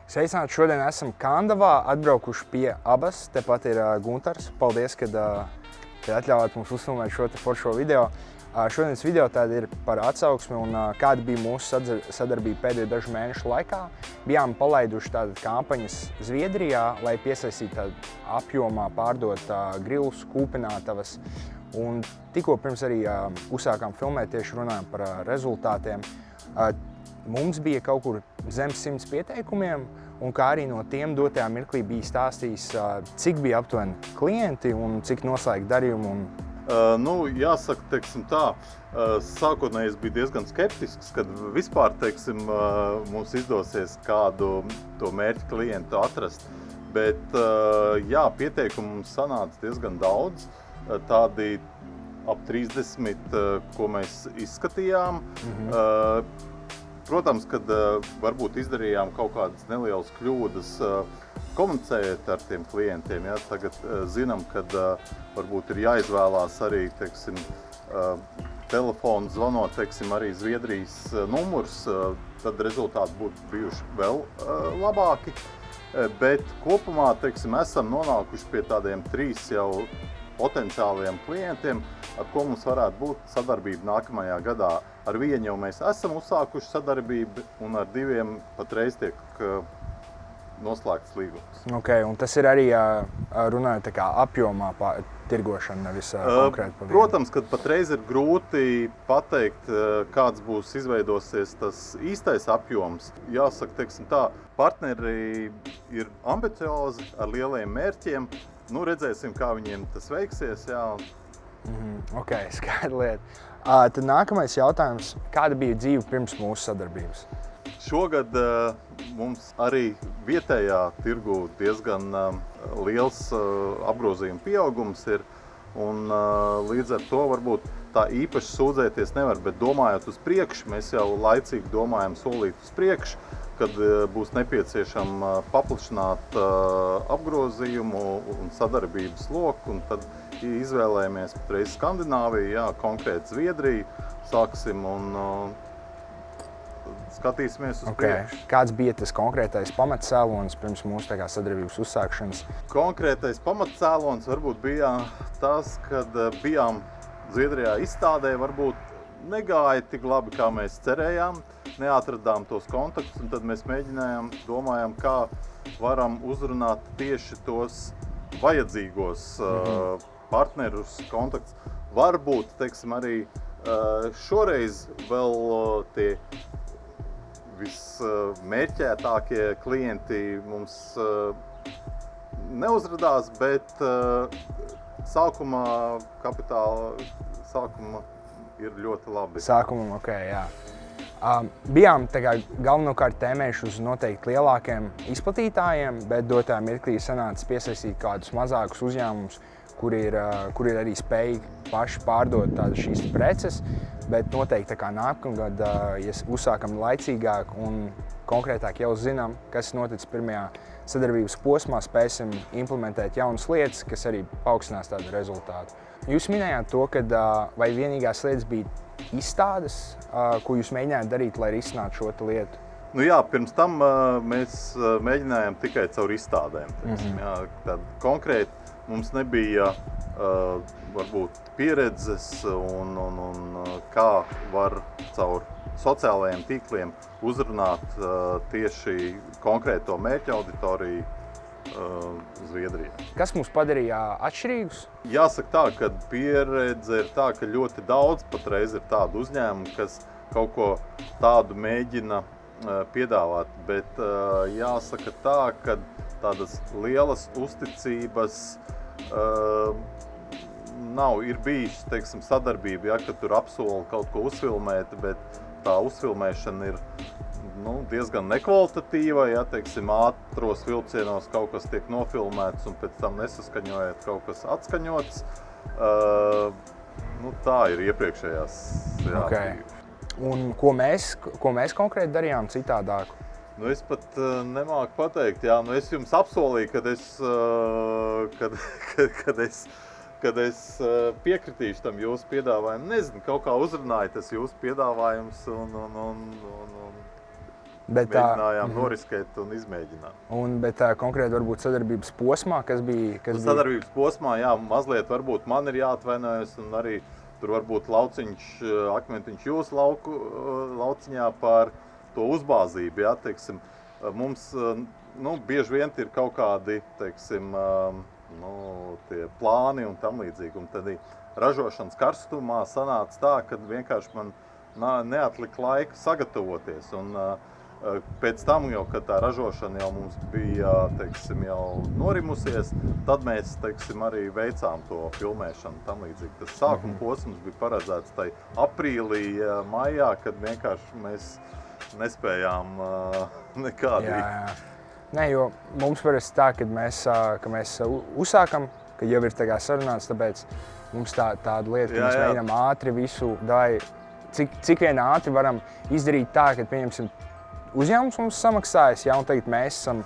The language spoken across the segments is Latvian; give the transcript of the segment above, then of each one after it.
Sveicināti, šodien esam Kandavā, atbraukuši pie abas. Tepat ir Guntars. Paldies, kad atļāvāt mums uzfilmēt šo foršo video. Šodienas video tāda ir par atsauksmi un kāda bija mūsu sadarbība pēdējo dažu mēnešu laikā. Bijām palaiduši tādas kampaņas Zviedrijā, lai piesaistītu tādu apjomā pārdot grilus, kūpinātavas. Un tikko pirms arī uzsākām filmēt, tieši runājām par rezultātiem. Mums bija kaut kur zem 100 pieteikumiem, un kā arī no tiem dotajā mirklī bija stāstījis, cik bija aptuveni klienti un cik noslēgti darījumi. Jāsaka, teiksim tā, sākotnēji es biju diezgan skeptisks, kad vispār, teiksim, mums izdosies kādu to mērķu klientu atrast. Bet, jā, pieteikumu mums sanāca diezgan daudz, tādi ap 30, ko mēs izskatījām. Protams, kad varbūt izdarījām kaut kādas nelielas kļūdas komunicējot ar tiem klientiem. Ja? Tagad zinām, kad varbūt ir jāizvēlās arī, teiksim, telefonu zvanot, teiksim, arī Zviedrijas numurs, tad rezultāti būtu bijuši vēl labāki. Bet kopumā, teiksim, esam nonākuši pie tādiem 3 jau potenciāliem klientiem, ar ko mums varētu būt sadarbība nākamajā gadā. Ar vienu jau mēs esam uzsākuši sadarbību, un ar 2 patreiz tiek noslēgts līgums. Okay, un tas ir arī runājot tā kā apjomā tirgošana, nevis konkrēti pa vienu. Protams, kad patreiz ir grūti pateikt, kāds būs izveidosies tas īstais apjoms. Jāsaka, teiksim tā, partneri ir ambiciozi ar lieliem mērķiem. Nu, redzēsim, kā viņiem tas veiksies, jā. Ok, skaidra lieta. Tad nākamais jautājums. Kāda bija dzīve pirms mūsu sadarbības? Šogad mums arī vietējā tirgu diezgan liels apgrozījuma pieaugums ir, un līdz ar to varbūt tā īpaši sūdzēties nevar, bet domājot uz priekšu, mēs jau laicīgi domājam solīt uz priekšu, kad būs nepieciešama paplašināt apgrozījumu un sadarbības loku, un tad izvēlējamies patreiz Skandināviju, jā, konkrēti Zviedriju, sāksim un skatīsimies uz priekšu. Kāds bija tas konkrētais pamatcēlonis pirms mūsu sadarbības uzsākšanas? Konkrētais pamatcēlonis varbūt bija tas, kad bijām Zviedrijā izstādē, varbūt negāja tik labi, kā mēs cerējām, neatradām tos kontaktus, un tad mēs domājām, kā varam uzrunāt tieši tos vajadzīgos partnerus, kontaktus. Varbūt, teiksim, arī šoreiz vēl tie vismērķētākie klienti mums neuzradās, bet sākuma ir ļoti labi. Sākumam, ok, jā. Bijām galvenokārt tēmējuši uz noteikti lielākiem izplatītājiem, bet dotajā mirklī sanāca piesaistīt kādus mazākus uzņēmumus, kuri ir arī spējīgi paši pārdot šīs preces, bet noteikti nākamgad, ja uzsākam laicīgāk un konkrētāk jau zinām, kas noticis pirmajā sadarbības posmā, spēsim implementēt jaunas lietas, kas arī paaugstinās tādu rezultātu. Jūs minējāt to, ka vai vienīgās lietas bija izstādes, ko jūs mēģinājāt darīt, lai risinātu šo lietu? Nu jā, pirms tam mēs mēģinājām tikai caur izstādēm. Jā, tad konkrēti mums nebija varbūt pieredzes un kā var caur sociālajiem tīkliem uzrunāt tieši konkrēto mērķa auditoriju Zviedrijā. Kas mums padarīja atšķirīgus? Jāsaka tā, ka pieredze ir tā, ka ļoti daudz patreiz ir tādu uzņēmumu, kas kaut ko tādu mēģina piedāvāt, bet jāsaka tā, ka tādas lielas uzticības nav. Ir bijis, teiksim, sadarbība, ja, kad tur apsola kaut ko uzfilmēt, bet tā uzfilmēšana ir diezgan nekvalitatīva, ja, teiksim, ātros vilcienos kaut kas tiek nofilmēts un pēc tam nesaskaņojot kaut kas atskaņots. Tā ir iepriekšējās. Jā. Okay. Un ko mēs konkrēti darījām citādāku? Es pat nemāku pateikt, jā. Es jums apsolīju, kad es piekritīšu tam jūsu piedāvājumu. Nezinu, kaut kā uzrunāja tas jūsu piedāvājums un mēģinājām noriskēt un izmēģināt. Bet konkrēti varbūt sadarbības posmā, kas bija? Sadarbības posmā, jā, mazliet varbūt man ir jāatvainojas un arī tur varbūt akmentiņš jūsu lauciņā par to uzbāzību, jā, teiksim. Mums, bieži vien ir kaut kādi, teiksim, tie plāni un tam līdzīgi. Un tad ražošanas karstumā sanāca tā, ka vienkārši man neatlika laika sagatavoties. Un pēc tam, kad tā ražošana jau mums bija, teiksim, jau norimusies, tad mēs, teiksim, arī veicām to filmēšanu tam līdzīgi. Tas sākuma posms bija paredzēts tai aprīlī, maijā, kad vienkārši mēs nespējām nekādi. Jā. Nē, jo mums parasti tā, kad mēs uzsākam, ka jau ir tā kā sarunāts, tāpēc mums tāda lieta, ka mēs mēģinām ātri visu, cik vien ātri varam izdarīt tā, ka, pieņemsim, uzņēmums mums samaksājas, un tagad mēs esam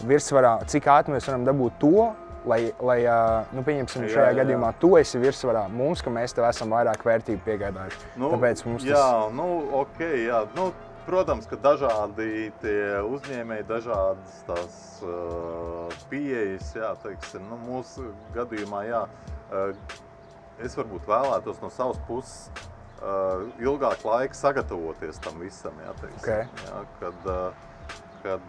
virsvarā, cik ātri mēs varam dabūt to, lai pieņemsim, šajā gadījumā tu esi virsvarā mums, ka mēs tev esam vairāk vērtību piegādājuši. Tāpēc mums tas... Protams, ka dažādi tie uzņēmēji, dažādas tās pieejas, teiksim, mūsu gadījumā, es varbūt vēlētos no savas puses ilgāk laika sagatavoties tam visam, teiksim, kad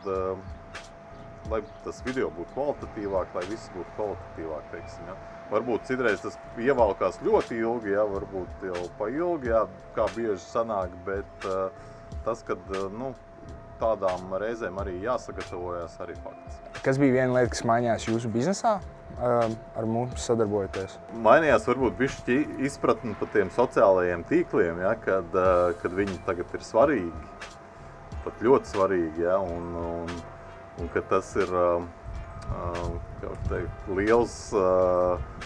lai tas video būtu kvalitatīvāk, lai viss būtu kvalitatīvāk, teiksim, Varbūt citreiz tas ievalkās ļoti ilgi, varbūt jau pa ilgi, kā bieži sanāk, bet tas, kad tādām reizēm arī jāsagatavojas, arī fakts. Kas bija viena lieta, kas mainījās jūsu biznesā ar mums sadarbojoties? Mainījās varbūt bišķi izpratni par tiem sociālajiem tīkliem, kad viņi tagad ir svarīgi, pat ļoti svarīgi, un ka tas ir liels,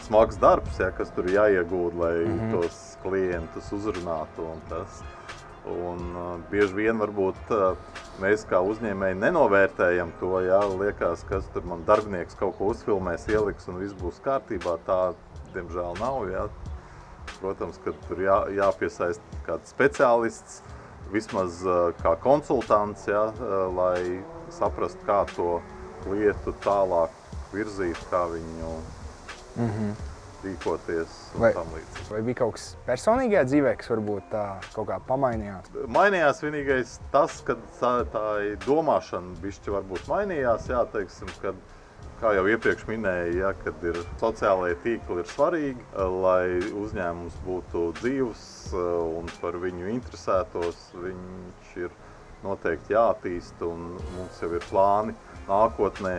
smags darbs, kas tur jāiegūda, lai tos klientus uzrunātu un tas. Un bieži vien varbūt mēs kā uzņēmēji nenovērtējam to, liekas, kas tur man darbinieks kaut ko uzfilmēs, ieliks un viss būs kārtībā. Tā, diemžēl, nav, Protams, ka tur jāpiesaist kāds speciālists, vismaz kā konsultants, lai saprastu, kā to lietu tālāk virzīt, kā viņu rīkoties un tam līdzīgi. Vai bija kaut kas personīgajā dzīvē, kas varbūt kaut kā pamainījās? Mainījās vienīgais tas, ka tā domāšana bišķi varbūt mainījās, teiksim, kad, kā jau iepriekš minēja, kad ir sociālajie tīkli ir svarīgi, lai uzņēmums būtu dzīvs un par viņu interesētos, viņš ir noteikti jāattīst un mums jau ir plāni nākotnē,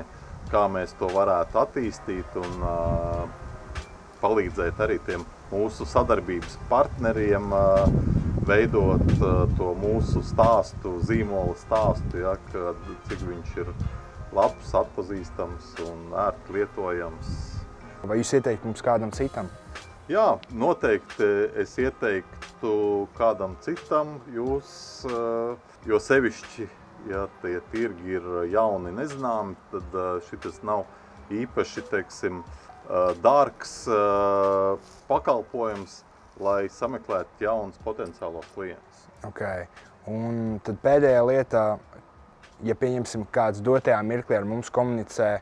kā mēs to varētu attīstīt un palīdzēt arī tiem mūsu sadarbības partneriem veidot to mūsu stāstu, zīmola stāstu, cik viņš ir labs, atpazīstams un ērti lietojams. Vai jūs ieteiktu mums kādam citam? Jā, noteikti es ieteiktu kādam citam, jo sevišķi, ja tie tirgi ir jauni, nezināmi, tad šitas nav īpaši, teiksim, dārgs pakalpojums, lai sameklētu jaunus potenciālos klientus. Un tad pēdējā lieta, ja pieņemsim kāds dotajā mirklī ar mums komunicē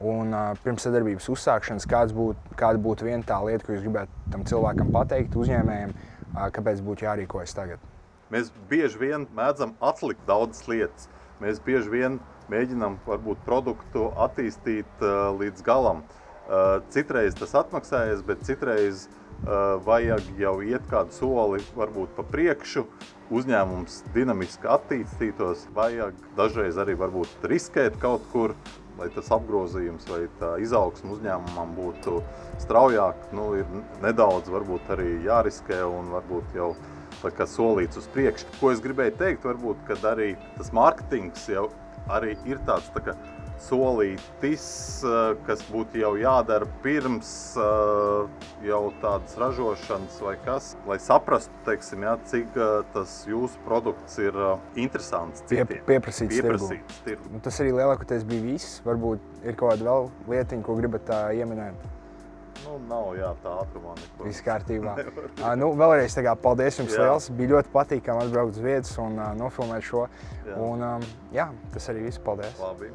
un pirms sadarbības uzsākšanas, kāda būtu viena tā lieta, ko jūs gribētu tam cilvēkam pateikt, uzņēmējiem, kāpēc būtu jārīkojas tagad? Mēs bieži vien mēdzam atlikt daudzas lietas. Mēs bieži vien mēģinam varbūt produktu attīstīt līdz galam. Citreiz tas atmaksājas, bet citreiz vajag jau iet kādu soli varbūt pa priekšu, uzņēmums dinamiski attīstītos, vajag dažreiz arī varbūt riskēt kaut kur, lai tas apgrozījums vai tā izaugsme uzņēmumam būtu straujāk, ir nedaudz varbūt arī jāriskē un varbūt jau tā kā solīts uz priekšu. Ko es gribēju teikt, varbūt, kad arī tas mārketings jau arī ir tāds tā kā solītis, kas būtu jau jādara pirms jau tādas ražošanas vai kas, lai saprastu, teiksim, cik tas jūsu produkts ir interesants citiem. Pieprasīts tirgu. Tas arī lielākoties bija viss. Varbūt ir kaut kāda vēl lietiņa, ko gribat ieminēt? Nu, nav, jā, tā ātrumā nekur. Viss kārtībā. Nu, vēlreiz paldies jums liels. Bija ļoti patīkami atbraukt uz vietas un nofilmēt šo. Un jā, tas arī viss. Paldies. Labi.